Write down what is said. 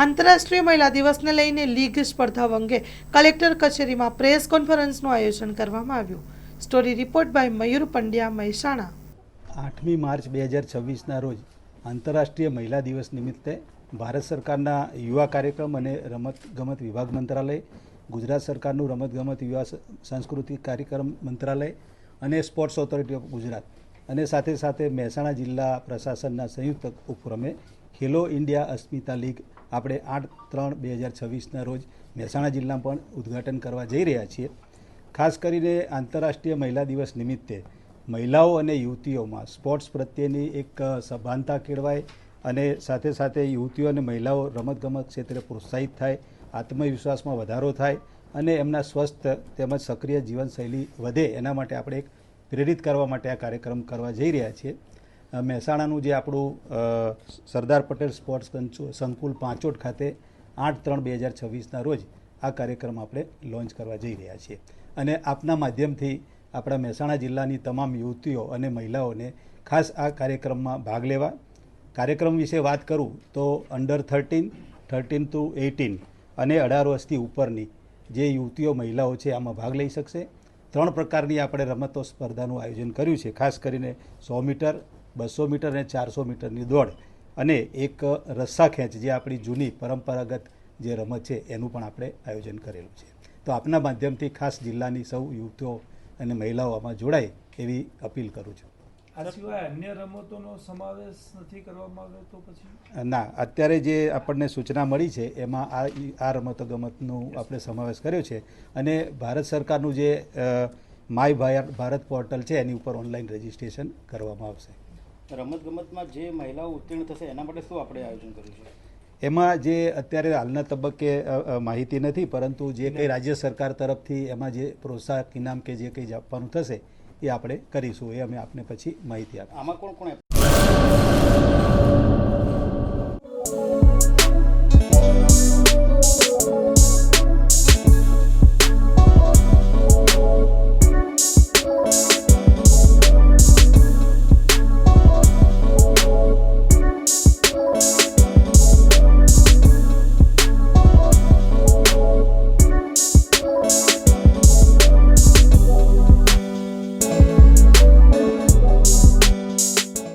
આંતરરાષ્ટ્રીય મહિલા દિવસને લઈને લીગ સ્પર્ધાઓ અંગે કલેક્ટર કચેરીમાં પ્રેસ કોન્ફરન્સનું આયોજન કરવામાં આવ્યું. Story report by Mayur Pandya, Mehsana. 8મી માર્ચ 2026ના રોજ આંતરરાષ્ટ્રીય મહિલા દિવસ નિમિત્તે ભારત સરકારના યુવા કાર્યક્રમ અને રમતગમત વિભાગ મંત્રાલય, ગુજરાત સરકારનું રમતગમત યુવા સાંસ્કૃતિક કાર્યક્રમ મંત્રાલય અને સ્પોર્ટ્સ ઓથોરિટી ઓફ ગુજરાત અને સાથે સાથે મહેસાણા જિલ્લા પ્રશાસનના સંયુક્ત ઉપક્રમે ખેલો ઇન્ડિયા અસ્મિતા લીગ આપણે 8/3/2026ના રોજ મહેસાણા જિલ્લામાં પણ ઉદ્ઘાટન કરવા જઈ રહ્યા છીએ. ખાસ કરીને આંતરરાષ્ટ્રીય મહિલા દિવસ નિમિત્તે મહિલાઓ અને યુવતીઓમાં સ્પોર્ટ્સ પ્રત્યેની એક સભાનતા કેળવાય અને સાથે સાથે યુવતીઓ અને મહિલાઓ રમતગમત ક્ષેત્રે પ્રોત્સાહિત થાય, આત્મવિશ્વાસમાં વધારો થાય અને એમના સ્વસ્થ તેમજ સક્રિય જીવનશૈલી વધે, એના માટે આપણે એક પ્રેરિત કરવા માટે આ કાર્યક્રમ કરવા જઈ રહ્યા છીએ. મહેસાણાનું જે આપણું સરદાર પટેલ સ્પોર્ટ્સ સંકુલ પાંચોટ ખાતે 8/3/2026ના રોજ આ કાર્યક્રમ આપણે લોન્ચ કરવા જઈ રહ્યા છીએ અને આપના માધ્યમથી આપણા મહેસાણા જિલ્લાની તમામ યુવતીઓ અને મહિલાઓને ખાસ આ કાર્યક્રમમાં ભાગ લેવા. કાર્યક્રમ વિશે વાત કરું તો અંડર 13, 13 to 18 અને 18 વર્ષથી ઉપરની જે યુવતીઓ મહિલાઓ છે આમાં ભાગ લઈ શકશે. 3 પ્રકારની આપણે રમતો સ્પર્ધાનું આયોજન કર્યું છે. ખાસ કરીને 100 મીટર, 200 મીટર અને 400 મીટરની દોડ અને એક રસ્સા ખેંચ જે આપણી જૂની પરંપરાગત જે રમત છે એનું પણ આપણે આયોજન કરેલું છે. તો આપના માધ્યમથી ખાસ જિલ્લાની સૌ યુવતીઓ અને મહિલાઓ આમાં જોડાય એવી અપીલ કરું છું. આ સિવાય અન્ય રમતોનો સમાવેશ નથી કરવામાં આવ્યો તો પછી? ના, અત્યારે જે આપણને સૂચના મળી છે એમાં આ રમતગમતનું આપણે સમાવેશ કર્યો છે અને ભારત સરકારનું જે માય ભારત પોર્ટલ છે એની ઉપર ઓનલાઈન રજીસ્ટ્રેશન કરવામાં આવશે. રમતગમતમાં જે મહિલાઓ ઉત્તીર્ણ થશે એના માટે શું આપણે આયોજન કર્યું છે? એમાં જે અત્યારે હાલના તબક્કે માહિતી નથી, પરંતુ જે કંઈ રાજ્ય સરકાર તરફથી એમાં જે પ્રોત્સાહક ઇનામ કે જે કંઈ આપવાનું થશે એ આપણે કરીશું. એ અમે આપને પછી માહિતી આપીશું. આમાં કોણ કોણ